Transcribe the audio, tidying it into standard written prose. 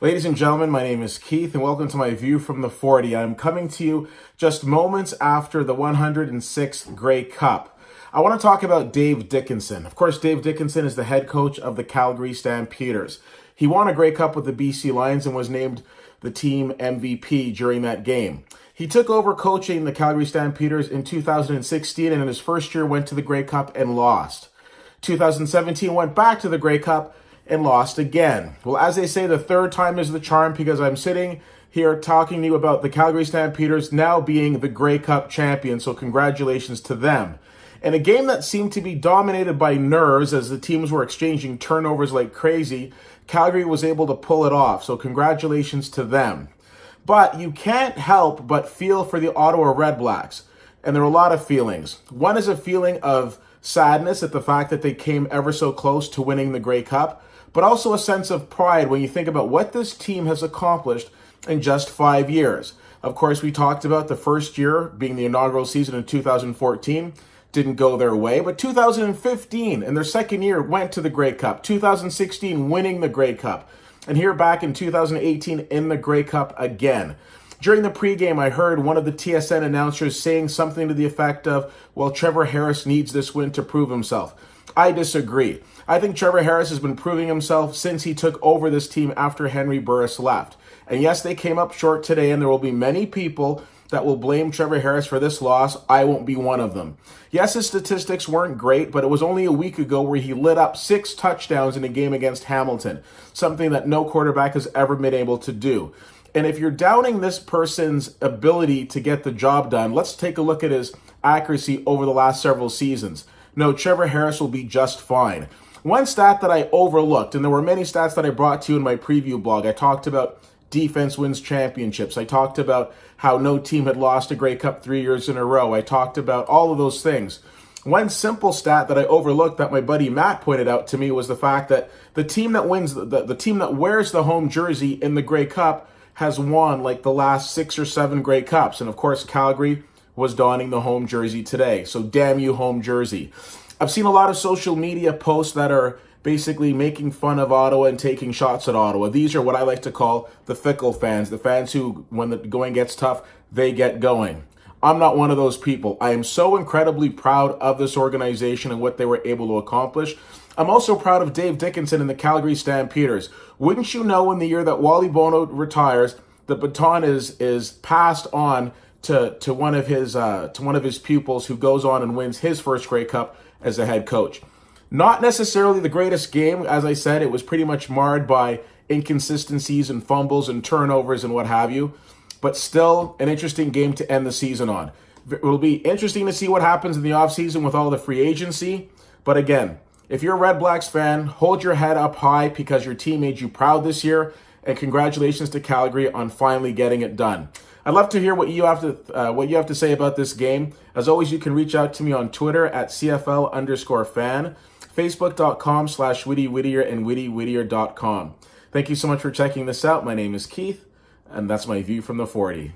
Ladies and gentlemen, my name is Keith and welcome to my view from the 40. I'm coming to you just moments after the 106th Grey Cup. I want to talk about Dave Dickenson. Of course, Dave Dickenson is the head coach of the Calgary Stampeders. He won a Grey Cup with the BC Lions and was named the team MVP during that game. He took over coaching the Calgary Stampeders in 2016 and in his first year went to the Grey Cup and lost. 2017 went back to the Grey Cup and lost again. Well, as they say, the third time is the charm, because I'm sitting here talking to you about the Calgary Stampeders now being the Grey Cup champions, so congratulations to them. In a game that seemed to be dominated by nerves as the teams were exchanging turnovers like crazy, Calgary was able to pull it off, so congratulations to them. But you can't help but feel for the Ottawa REDBLACKS, and there are a lot of feelings. One is a feeling of sadness at the fact that they came ever so close to winning the Grey Cup, but also a sense of pride when you think about what this team has accomplished in just 5 years. Of course, we talked about the first year being the inaugural season in 2014, didn't go their way, but 2015, in their second year, went to the Grey Cup. 2016, winning the Grey Cup. And here back in 2018, in the Grey Cup again. During the pregame, I heard one of the TSN announcers saying something to the effect of, well, Trevor Harris needs this win to prove himself. I disagree. I think Trevor Harris has been proving himself since he took over this team after Henry Burris left. And yes, they came up short today, and there will be many people that will blame Trevor Harris for this loss. I won't be one of them. Yes, his statistics weren't great, but it was only a week ago where he lit up 6 touchdowns in a game against Hamilton, something that no quarterback has ever been able to do. And if you're doubting this person's ability to get the job done, let's take a look at his accuracy over the last several seasons. No, Trevor Harris will be just fine. One stat that I overlooked, and there were many stats that I brought to you in my preview blog. I talked about defense wins championships. I talked about how no team had lost a Grey Cup 3 years in a row. I talked about all of those things. One simple stat that I overlooked that my buddy Matt pointed out to me was the fact that the team that wins, the team that wears the home jersey in the Grey Cup has won like the last 6 or 7 Grey Cups. And of course, Calgary was donning the home jersey today. So damn you, home jersey. I've seen a lot of social media posts that are basically making fun of Ottawa and taking shots at Ottawa. These are what I like to call the fickle fans, the fans who, when the going gets tough, they get going. I'm not one of those people. I am so incredibly proud of this organization and what they were able to accomplish. I'm also proud of Dave Dickenson and the Calgary Stampeders. Wouldn't you know, in the year that Wally Bono retires, the baton is passed on to one of his pupils, who goes on and wins his first Grey Cup as a head coach. Not necessarily the greatest game. As I said, it was pretty much marred by inconsistencies and fumbles and turnovers and what have you, but still an interesting game to end the season on. It will be interesting to see what happens in the offseason with all the free agency. But again, if you're a REDBLACKS fan, hold your head up high because your team made you proud this year, and congratulations to Calgary on finally getting it done. I'd love to hear what you have to say about this game. As always, you can reach out to me on Twitter at CFL_fan, Facebook.com/Witty Whittier, and WittyWhittier.com. Thank you so much for checking this out. My name is Keith, and that's my view from the 40.